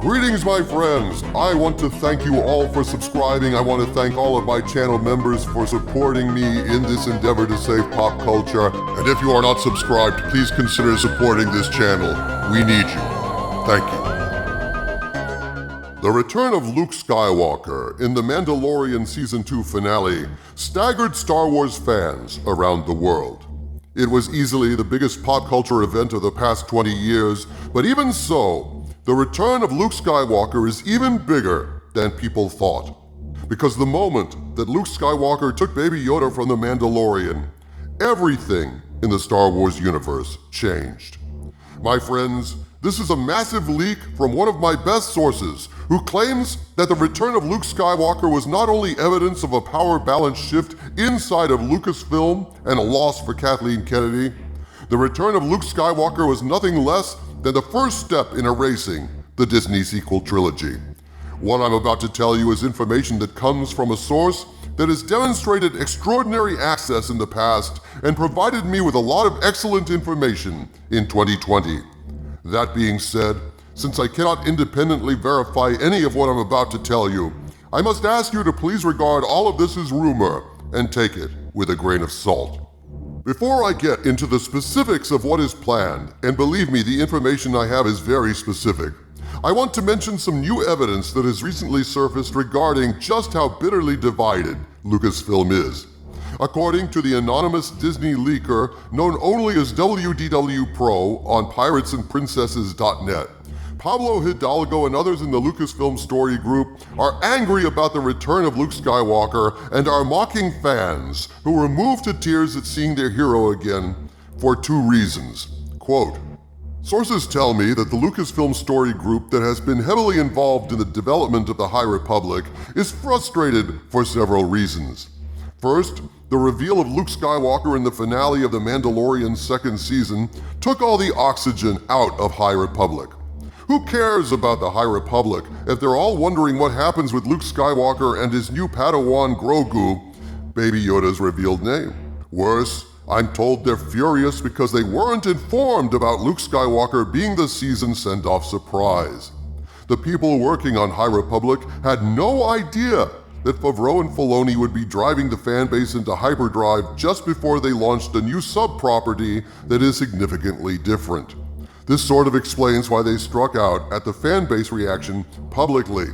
Greetings, my friends. I want to thank you all for subscribing. I want to thank all of my channel members for supporting me in this endeavor to save pop culture. And if you are not subscribed, please consider supporting this channel. We need you. Thank you. The return of Luke Skywalker in The Mandalorian Season 2 finale staggered Star Wars fans around the world. It was easily the biggest pop culture event of the past 20 years, but even so, the return of Luke Skywalker is even bigger than people thought. Because the moment that Luke Skywalker took Baby Yoda from The Mandalorian, everything in the Star Wars universe changed. My friends, this is a massive leak from one of my best sources, who claims that the return of Luke Skywalker was not only evidence of a power balance shift inside of Lucasfilm and a loss for Kathleen Kennedy. The return of Luke Skywalker was nothing less than the first step in erasing the Disney sequel trilogy. What I'm about to tell you is information that comes from a source that has demonstrated extraordinary access in the past and provided me with a lot of excellent information in 2020. That being said, since I cannot independently verify any of what I'm about to tell you, I must ask you to please regard all of this as rumor and take it with a grain of salt. Before I get into the specifics of what is planned, and believe me, the information I have is very specific, I want to mention some new evidence that has recently surfaced regarding just how bitterly divided Lucasfilm is. According to the anonymous Disney leaker known only as WDW Pro on piratesandprincesses.net, Pablo Hidalgo and others in the Lucasfilm story group are angry about the return of Luke Skywalker and are mocking fans who were moved to tears at seeing their hero again for two reasons. Quote, "Sources tell me that the Lucasfilm story group that has been heavily involved in the development of the High Republic is frustrated for several reasons. First, the reveal of Luke Skywalker in the finale of The Mandalorian's second season took all the oxygen out of High Republic. Who cares about the High Republic if they're all wondering what happens with Luke Skywalker and his new Padawan Grogu, Baby Yoda's revealed name? Worse, I'm told they're furious because they weren't informed about Luke Skywalker being the season send-off surprise. The people working on High Republic had no idea that Favreau and Filoni would be driving the fanbase into hyperdrive just before they launched a new sub-property that is significantly different. This sort of explains why they struck out at the fanbase reaction publicly.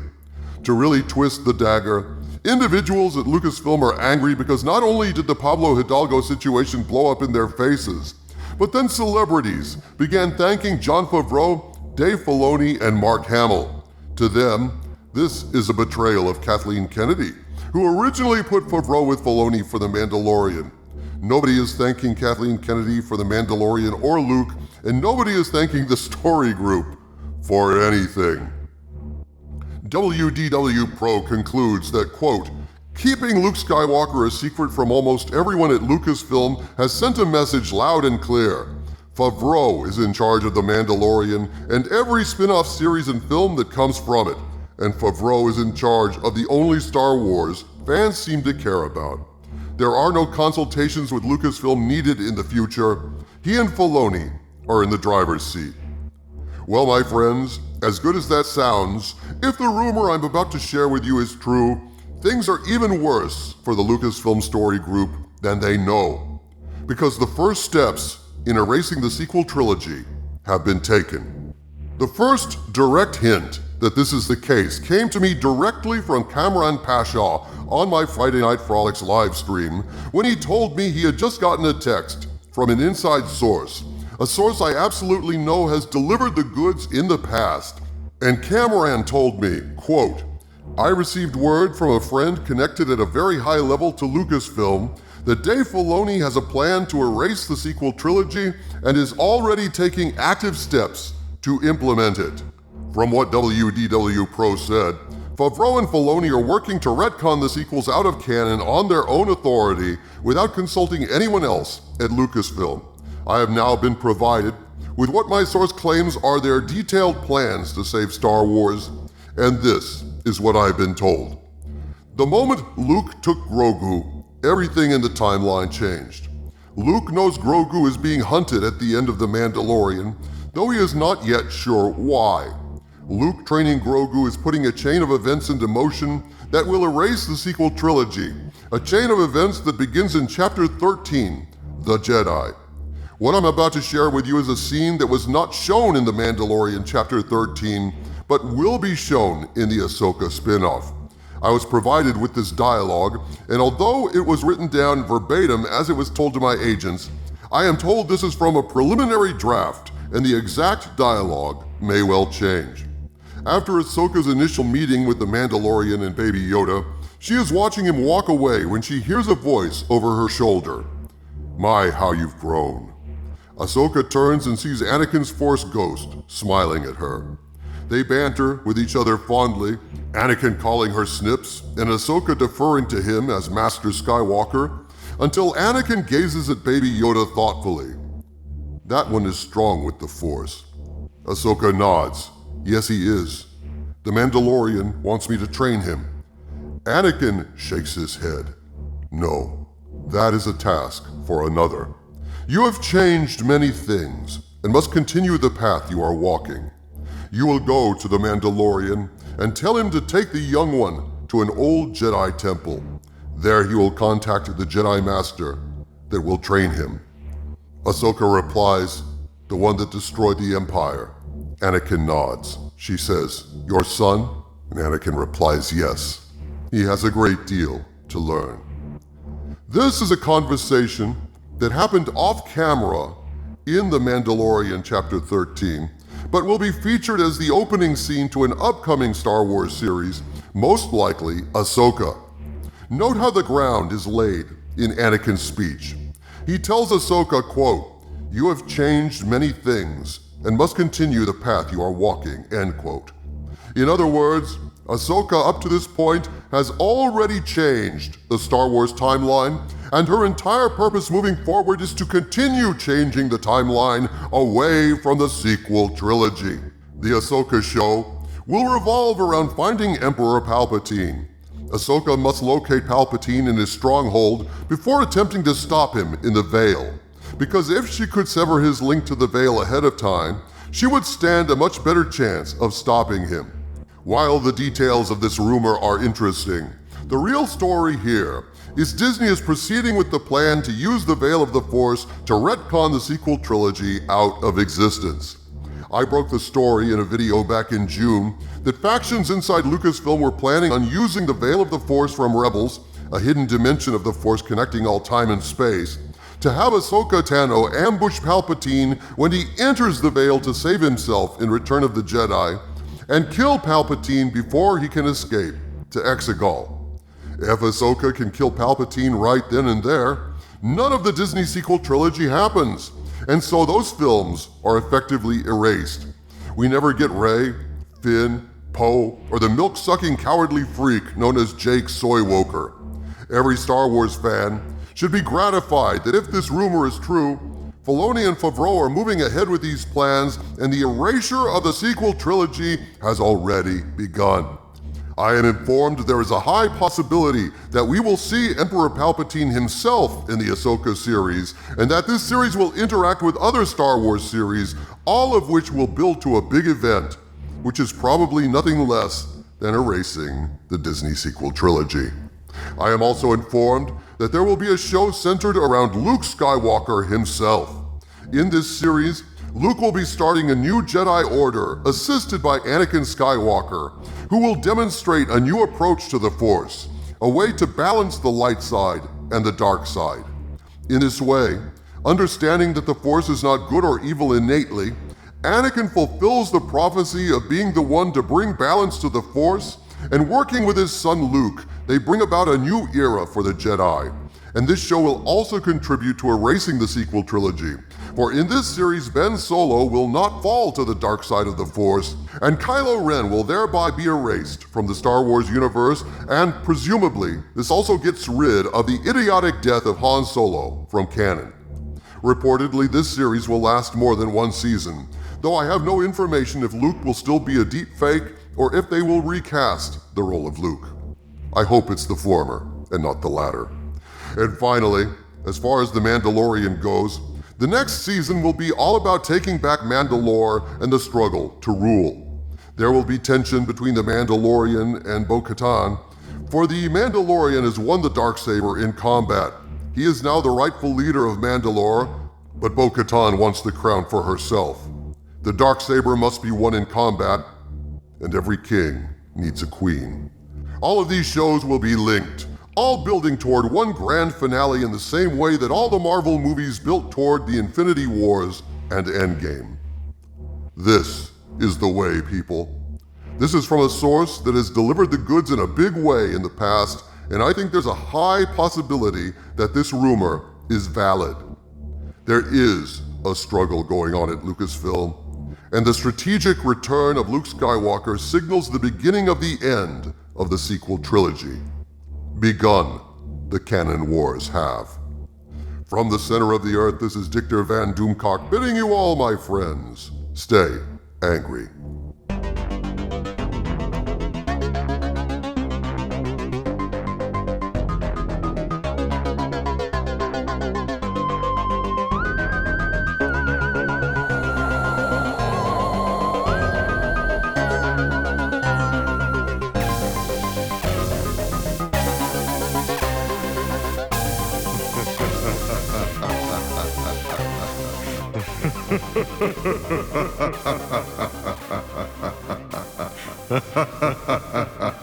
To really twist the dagger, individuals at Lucasfilm are angry because not only did the Pablo Hidalgo situation blow up in their faces, but then celebrities began thanking Jon Favreau, Dave Filoni, and Mark Hamill. To them, this is a betrayal of Kathleen Kennedy, who originally put Favreau with Filoni for The Mandalorian. Nobody is thanking Kathleen Kennedy for The Mandalorian or Luke, and nobody is thanking the story group for anything. WDW Pro concludes that, quote, "Keeping Luke Skywalker a secret from almost everyone at Lucasfilm has sent a message loud and clear. Favreau is in charge of The Mandalorian and every spin-off series and film that comes from it, and Favreau is in charge of the only Star Wars fans seem to care about. There are no consultations with Lucasfilm needed in the future. He and Filoni are in the driver's seat." Well, my friends, as good as that sounds, if the rumor I'm about to share with you is true, things are even worse for the Lucasfilm story group than they know. Because the first steps in erasing the sequel trilogy have been taken. The first direct hint that this is the case came to me directly from Kamran Pasha on my Friday Night Frolics live stream when he told me he had just gotten a text from an inside source, a source I absolutely know has delivered the goods in the past. And Kamran told me, quote, "I received word from a friend connected at a very high level to Lucasfilm that Dave Filoni has a plan to erase the sequel trilogy and is already taking active steps to implement it." From what WDW Pro said, Favreau and Filoni are working to retcon the sequels out of canon on their own authority without consulting anyone else at Lucasfilm. I have now been provided with what my source claims are their detailed plans to save Star Wars, and this is what I've been told. The moment Luke took Grogu, everything in the timeline changed. Luke knows Grogu is being hunted at the end of The Mandalorian, though he is not yet sure why. Luke training Grogu is putting a chain of events into motion that will erase the sequel trilogy, a chain of events that begins in Chapter 13, The Jedi. What I'm about to share with you is a scene that was not shown in The Mandalorian Chapter 13, but will be shown in the Ahsoka spin-off. I was provided with this dialogue, and although it was written down verbatim as it was told to my agents, I am told this is from a preliminary draft, and the exact dialogue may well change. After Ahsoka's initial meeting with the Mandalorian and Baby Yoda, she is watching him walk away when she hears a voice over her shoulder. "My, how you've grown." Ahsoka turns and sees Anakin's Force ghost smiling at her. They banter with each other fondly, Anakin calling her Snips, and Ahsoka deferring to him as Master Skywalker, until Anakin gazes at Baby Yoda thoughtfully. "That one is strong with the Force." Ahsoka nods. "Yes, he is. The Mandalorian wants me to train him." Anakin shakes his head. "No, that is a task for another. You have changed many things and must continue the path you are walking. You will go to the Mandalorian and tell him to take the young one to an old Jedi temple. There he will contact the Jedi Master that will train him." Ahsoka replies, "The one that destroyed the Empire." Anakin nods. She says, "Your son?" And Anakin replies, "Yes. He has a great deal to learn." This is a conversation that happened off camera in The Mandalorian Chapter 13, but will be featured as the opening scene to an upcoming Star Wars series, most likely Ahsoka. Note how the ground is laid in Anakin's speech. He tells Ahsoka, quote, "You have changed many things and must continue the path you are walking," end quote. In other words, Ahsoka up to this point has already changed the Star Wars timeline, and her entire purpose moving forward is to continue changing the timeline away from the sequel trilogy. The Ahsoka show will revolve around finding Emperor Palpatine. Ahsoka must locate Palpatine in his stronghold before attempting to stop him in the Veil, because if she could sever his link to the Veil ahead of time, she would stand a much better chance of stopping him. While the details of this rumor are interesting, the real story here is Disney is proceeding with the plan to use the Veil of the Force to retcon the sequel trilogy out of existence. I broke the story in a video back in June that factions inside Lucasfilm were planning on using the Veil of the Force from Rebels, a hidden dimension of the Force connecting all time and space, to have Ahsoka Tano ambush Palpatine when he enters the Veil to save himself in Return of the Jedi, and kill Palpatine before he can escape to Exegol. If Ahsoka can kill Palpatine right then and there, none of the Disney sequel trilogy happens, and so those films are effectively erased. We never get Rey, Finn, Poe, or the milk-sucking cowardly freak known as Jake Soywoker. Every Star Wars fan should be gratified that if this rumor is true, Filoni and Favreau are moving ahead with these plans, and the erasure of the sequel trilogy has already begun. I am informed there is a high possibility that we will see Emperor Palpatine himself in the Ahsoka series, and that this series will interact with other Star Wars series, all of which will build to a big event, which is probably nothing less than erasing the Disney sequel trilogy. I am also informed that there will be a show centered around Luke Skywalker himself. In this series, Luke will be starting a new Jedi Order assisted by Anakin Skywalker, who will demonstrate a new approach to the Force, a way to balance the light side and the dark side. In this way, understanding that the Force is not good or evil innately, Anakin fulfills the prophecy of being the one to bring balance to the Force, and working with his son Luke, they bring about a new era for the Jedi. And this show will also contribute to erasing the sequel trilogy. For in this series, Ben Solo will not fall to the dark side of the Force, and Kylo Ren will thereby be erased from the Star Wars universe, and presumably, this also gets rid of the idiotic death of Han Solo from canon. Reportedly, this series will last more than one season, though I have no information if Luke will still be a deep fake or if they will recast the role of Luke. I hope it's the former and not the latter. And finally, as far as The Mandalorian goes, the next season will be all about taking back Mandalore and the struggle to rule. There will be tension between the Mandalorian and Bo-Katan, for the Mandalorian has won the Darksaber in combat. He is now the rightful leader of Mandalore, but Bo-Katan wants the crown for herself. The Darksaber must be won in combat, and every king needs a queen. All of these shows will be linked, all building toward one grand finale in the same way that all the Marvel movies built toward the Infinity Wars and Endgame. This is the way, people. This is from a source that has delivered the goods in a big way in the past, and I think there's a high possibility that this rumor is valid. There is a struggle going on at Lucasfilm, and the strategic return of Luke Skywalker signals the beginning of the end of the sequel trilogy. Begun, the canon wars have. From the center of the earth, this is Dictor Van Doomcock bidding you all, my friends, stay angry. Ha ha ha ha ha ha.